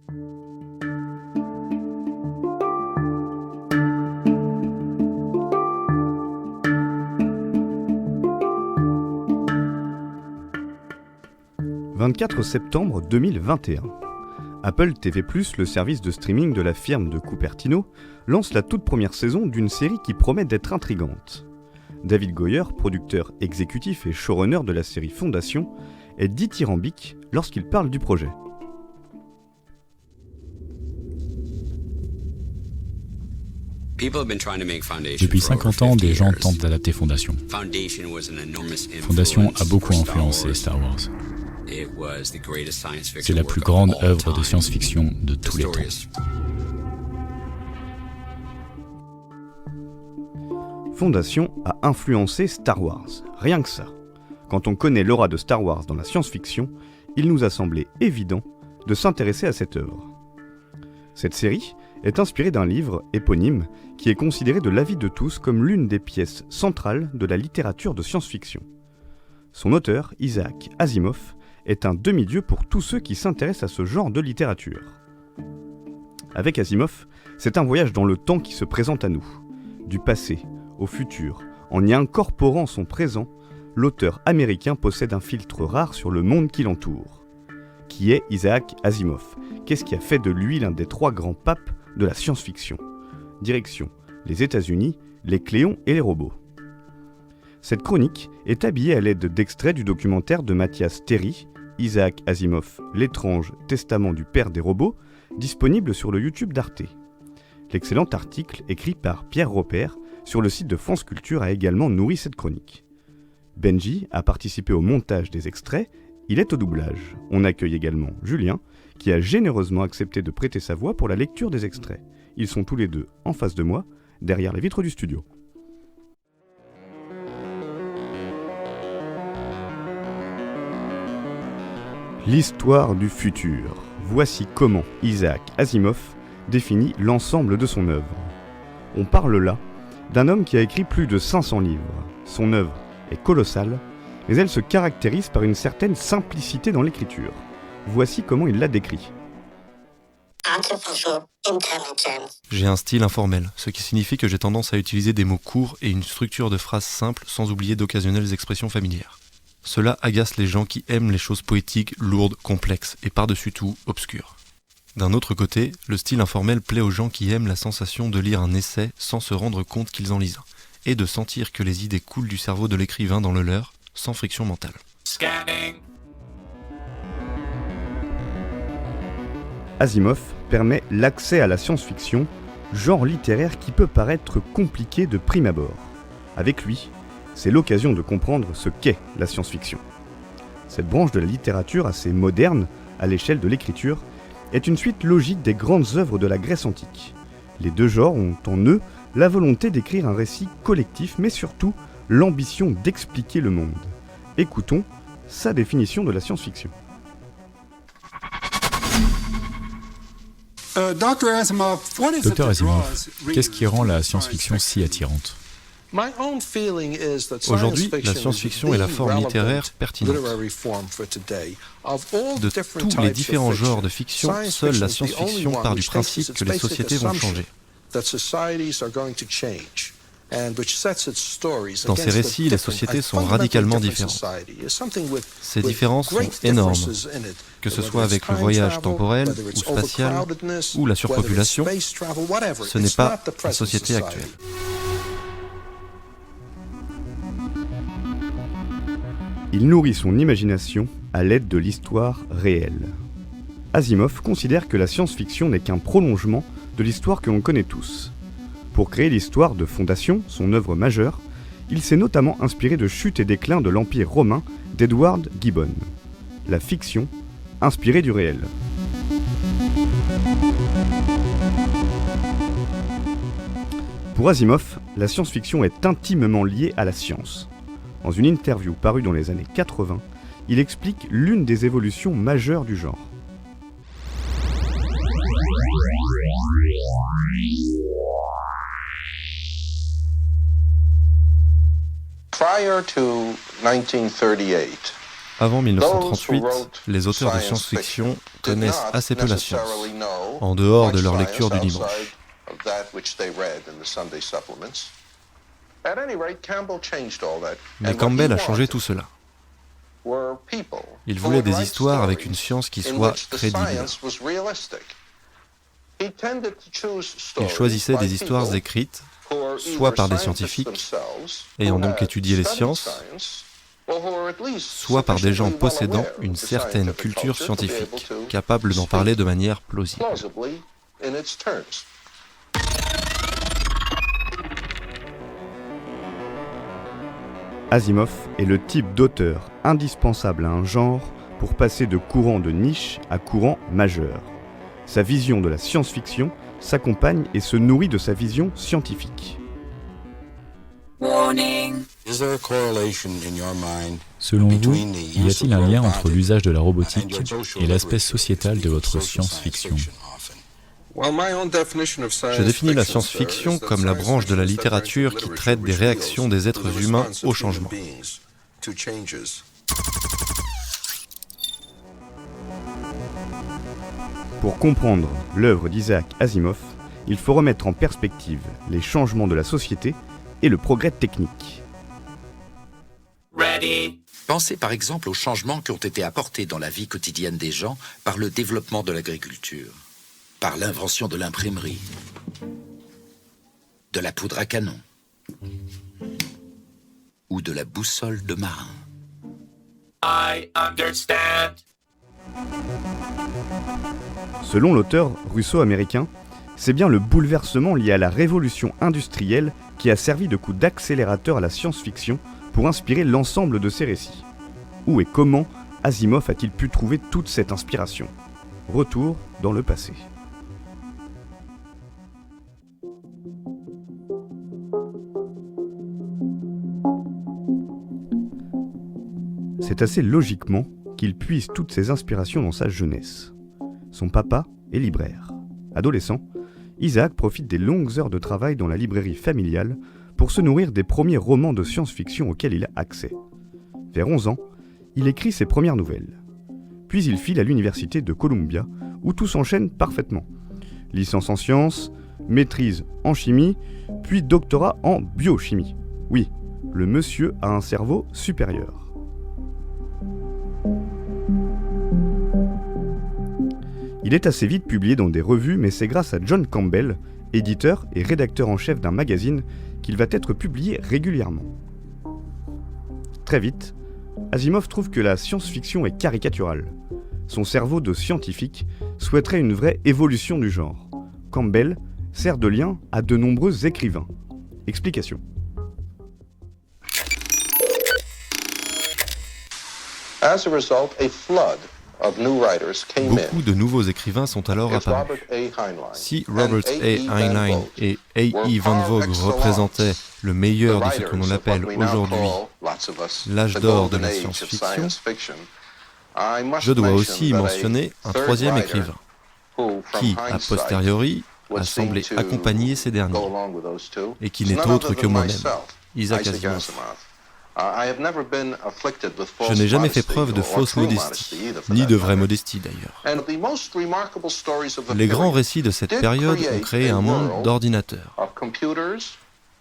« 24 septembre 2021. Apple TV+, le service de streaming de la firme de Cupertino, lance la toute première saison d'une série qui promet d'être intrigante. David Goyer, producteur exécutif et showrunner de la série Fondation, est dithyrambique lorsqu'il parle du projet. Depuis 50 ans, des gens tentent d'adapter Fondation. Fondation a beaucoup influencé Star Wars. C'est la plus grande œuvre de science-fiction de tous les temps. Fondation a influencé Star Wars, rien que ça. Quand on connaît l'aura de Star Wars dans la science-fiction, il nous a semblé évident de s'intéresser à cette œuvre. Cette série est inspirée d'un livre éponyme qui est considéré de l'avis de tous comme l'une des pièces centrales de la littérature de science-fiction. Son auteur, Isaac Asimov, est un demi-dieu pour tous ceux qui s'intéressent à ce genre de littérature. Avec Asimov, c'est un voyage dans le temps qui se présente à nous. Du passé au futur, en y incorporant son présent, l'auteur américain possède un filtre rare sur le monde qui l'entoure. Qui est Isaac Asimov ? Qu'est-ce qui a fait de lui l'un des 3 grands papes de la science-fiction ? Direction, les États-Unis, les Cléons et les robots. Cette chronique est habillée à l'aide d'extraits du documentaire de Mathias Terry, Isaac Asimov, l'étrange testament du père des robots, disponible sur le YouTube d'Arte. L'excellent article écrit par Pierre Robert sur le site de France Culture a également nourri cette chronique. Benji a participé au montage des extraits, il est au doublage. On accueille également Julien, qui a généreusement accepté de prêter sa voix pour la lecture des extraits. Ils sont tous les deux en face de moi, derrière les vitres du studio. L'histoire du futur. Voici comment Isaac Asimov définit l'ensemble de son œuvre. On parle là d'un homme qui a écrit plus de 500 livres. Son œuvre est colossale, mais elle se caractérise par une certaine simplicité dans l'écriture. Voici comment il l'a décrit. J'ai un style informel, ce qui signifie que j'ai tendance à utiliser des mots courts et une structure de phrases simple sans oublier d'occasionnelles expressions familières. Cela agace les gens qui aiment les choses poétiques, lourdes, complexes et par-dessus tout, obscures. D'un autre côté, le style informel plaît aux gens qui aiment la sensation de lire un essai sans se rendre compte qu'ils en lisent, et de sentir que les idées coulent du cerveau de l'écrivain dans le leur, sans friction mentale. Scanning. Asimov permet l'accès à la science-fiction, genre littéraire qui peut paraître compliqué de prime abord. Avec lui, c'est l'occasion de comprendre ce qu'est la science-fiction. Cette branche de la littérature assez moderne, à l'échelle de l'écriture, est une suite logique des grandes œuvres de la Grèce antique. Les deux genres ont en eux la volonté d'écrire un récit collectif, mais surtout l'ambition d'expliquer le monde. Écoutons sa définition de la science-fiction. Dr Asimov, qu'est-ce qui rend la science-fiction si attirante ? Aujourd'hui, la science-fiction est la forme littéraire pertinente. De tous les différents genres de fiction, seule la science-fiction part du principe que les sociétés vont changer. Dans ces récits, les sociétés sont radicalement différentes. Ces différences sont énormes, que ce soit avec le voyage temporel ou spatial ou la surpopulation, ce n'est pas la société actuelle. Il nourrit son imagination à l'aide de l'histoire réelle. Asimov considère que la science-fiction n'est qu'un prolongement de l'histoire que l'on connaît tous. Pour créer l'histoire de Fondation, son œuvre majeure, il s'est notamment inspiré de Chute et déclin de l'Empire romain d'Edward Gibbon. La fiction inspirée du réel. Pour Asimov, la science-fiction est intimement liée à la science. Dans une interview parue dans les années 80, il explique l'une des évolutions majeures du genre. Prior to 1938, Avant 1938, les auteurs de science-fiction connaissent assez peu la science, en dehors de leur lecture du dimanche. Mais Campbell a changé tout cela. Il voulait des histoires avec une science qui soit crédible. Il choisissait des histoires écrites, soit par des scientifiques, ayant donc étudié les sciences, soit par des gens possédant une certaine culture scientifique, capables d'en parler de manière plausible. Asimov est le type d'auteur indispensable à un genre pour passer de courant de niche à courant majeur. Sa vision de la science-fiction s'accompagne et se nourrit de sa vision scientifique. Selon vous, y a-t-il un lien entre l'usage de la robotique et l'aspect sociétal de votre science-fiction ? Je définis la science-fiction comme la branche de la littérature qui traite des réactions des êtres humains au changement. Pour comprendre l'œuvre d'Isaac Asimov, il faut remettre en perspective les changements de la société et le progrès technique. Pensez par exemple aux changements qui ont été apportés dans la vie quotidienne des gens par le développement de l'agriculture, par l'invention de l'imprimerie, de la poudre à canon ou de la boussole de marin. I understand. Selon l'auteur russo-américain, c'est bien le bouleversement lié à la révolution industrielle qui a servi de coup d'accélérateur à la science-fiction pour inspirer l'ensemble de ses récits. Où et comment Asimov a-t-il pu trouver toute cette inspiration ? Retour dans le passé. C'est assez logiquement qu'il puise toutes ses inspirations dans sa jeunesse. Son papa est libraire. Adolescent, Isaac profite des longues heures de travail dans la librairie familiale pour se nourrir des premiers romans de science-fiction auxquels il a accès. Vers 11 ans, il écrit ses premières nouvelles. Puis il file à l'université de Columbia, où tout s'enchaîne parfaitement. Licence en sciences, maîtrise en chimie, puis doctorat en biochimie. Oui, le monsieur a un cerveau supérieur. Il est assez vite publié dans des revues, mais c'est grâce à John Campbell, éditeur et rédacteur en chef d'un magazine, qu'il va être publié régulièrement. Très vite, Asimov trouve que la science-fiction est caricaturale. Son cerveau de scientifique souhaiterait une vraie évolution du genre. Campbell sert de lien à de nombreux écrivains. Explication. Beaucoup de nouveaux écrivains sont alors apparus. Si Robert A. Heinlein et A.E. Van Vogt représentaient le meilleur de ce que l'on appelle aujourd'hui l'âge d'or de la science-fiction, je dois aussi y mentionner un troisième écrivain, qui, a posteriori, a semblé accompagner ces derniers, et qui n'est autre que moi-même, Isaac Asimov. Je n'ai jamais fait preuve de fausse modestie, ni de vraie modestie d'ailleurs. Les grands récits de cette période ont créé un monde d'ordinateurs,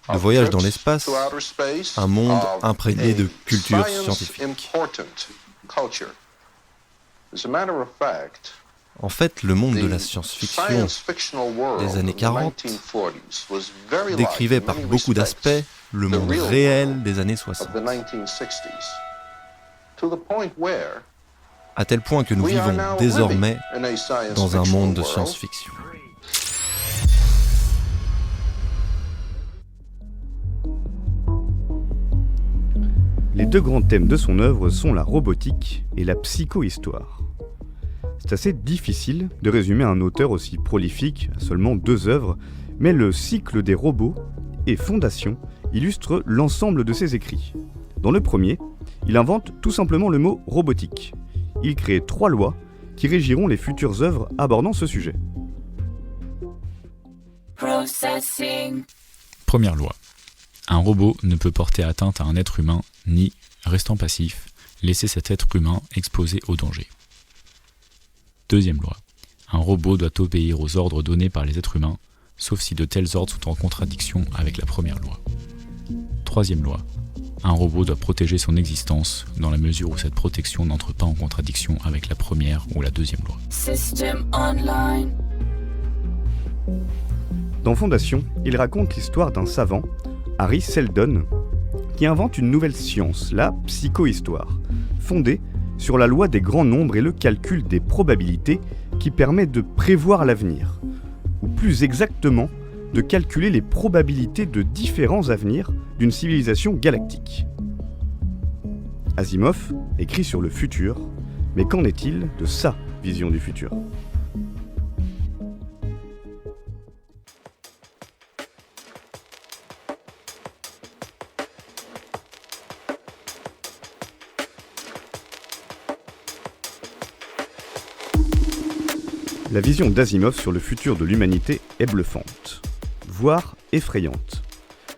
de voyages dans l'espace, un monde imprégné de culture scientifique. En fait, le monde de la science-fiction des années 40 décrivait par beaucoup d'aspects le monde réel des années 60. À tel point que nous vivons désormais dans un monde de science-fiction. Les deux grands thèmes de son œuvre sont la robotique et la psychohistoire. C'est assez difficile de résumer un auteur aussi prolifique à seulement 2 œuvres, mais le cycle des robots et Fondation illustre l'ensemble de ses écrits. Dans le premier, il invente tout simplement le mot robotique. Il crée 3 lois qui régiront les futures œuvres abordant ce sujet. Première loi. Un robot ne peut porter atteinte à un être humain ni, restant passif, laisser cet être humain exposé au danger. Deuxième loi. Un robot doit obéir aux ordres donnés par les êtres humains, sauf si de tels ordres sont en contradiction avec la première loi. Troisième loi. Un robot doit protéger son existence dans la mesure où cette protection n'entre pas en contradiction avec la première ou la deuxième loi. System online. Dans Fondation, il raconte l'histoire d'un savant, Harry Seldon, qui invente une nouvelle science, la psychohistoire, fondée sur la loi des grands nombres et le calcul des probabilités qui permet de prévoir l'avenir, ou plus exactement, de calculer les probabilités de différents avenirs d'une civilisation galactique. Asimov écrit sur le futur, mais qu'en est-il de sa vision du futur ? La vision d'Asimov sur le futur de l'humanité est bluffante, voire effrayante.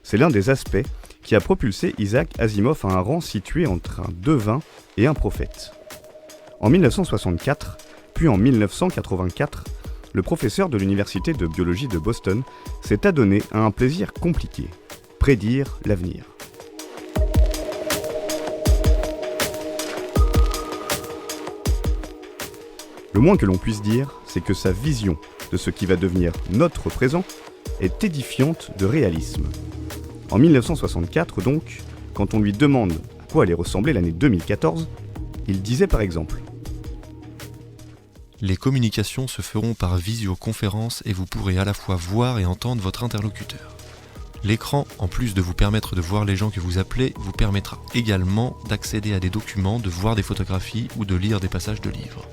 C'est l'un des aspects qui a propulsé Isaac Asimov à un rang situé entre un devin et un prophète. En 1964, puis en 1984, le professeur de l'université de biologie de Boston s'est adonné à un plaisir compliqué, prédire l'avenir. Le moins que l'on puisse dire, c'est que sa vision de ce qui va devenir notre présent est édifiante de réalisme. En 1964 donc, quand on lui demande à quoi allait ressembler l'année 2014, il disait par exemple : Les communications se feront par visioconférence et vous pourrez à la fois voir et entendre votre interlocuteur. L'écran, en plus de vous permettre de voir les gens que vous appelez, vous permettra également d'accéder à des documents, de voir des photographies ou de lire des passages de livres.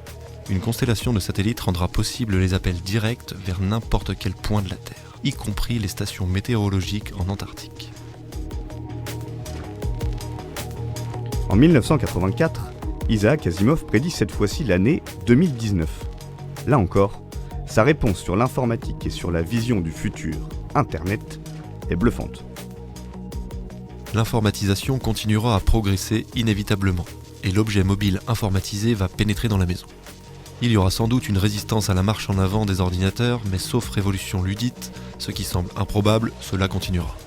Une constellation de satellites rendra possible les appels directs vers n'importe quel point de la Terre, y compris les stations météorologiques en Antarctique. En 1984, Isaac Asimov prédit cette fois-ci l'année 2019. Là encore, sa réponse sur l'informatique et sur la vision du futur, Internet, est bluffante. L'informatisation continuera à progresser inévitablement, et l'objet mobile informatisé va pénétrer dans la maison. Il y aura sans doute une résistance à la marche en avant des ordinateurs, mais sauf révolution ludite, ce qui semble improbable, cela continuera.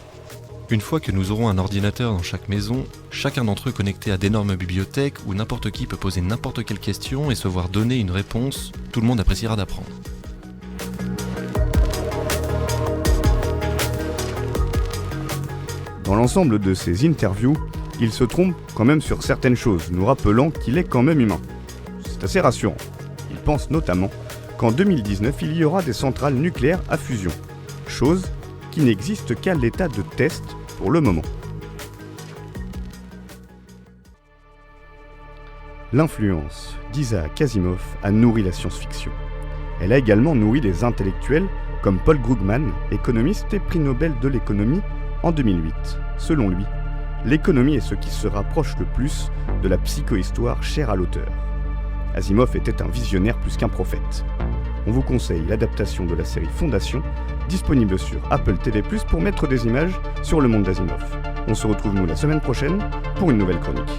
Une fois que nous aurons un ordinateur dans chaque maison, chacun d'entre eux connecté à d'énormes bibliothèques où n'importe qui peut poser n'importe quelle question et se voir donner une réponse, tout le monde appréciera d'apprendre. Dans l'ensemble de ses interviews, il se trompe quand même sur certaines choses, nous rappelant qu'il est quand même humain. C'est assez rassurant. Il pense notamment qu'en 2019, il y aura des centrales nucléaires à fusion, chose qui n'existe qu'à l'état de test pour le moment. L'influence d'Isaac Asimov a nourri la science-fiction. Elle a également nourri des intellectuels comme Paul Krugman, économiste et prix Nobel de l'économie en 2008. Selon lui, l'économie est ce qui se rapproche le plus de la psychohistoire chère à l'auteur. Asimov était un visionnaire plus qu'un prophète. On vous conseille l'adaptation de la série Fondation, disponible sur Apple TV+, pour mettre des images sur le monde d'Asimov. On se retrouve nous la semaine prochaine pour une nouvelle chronique.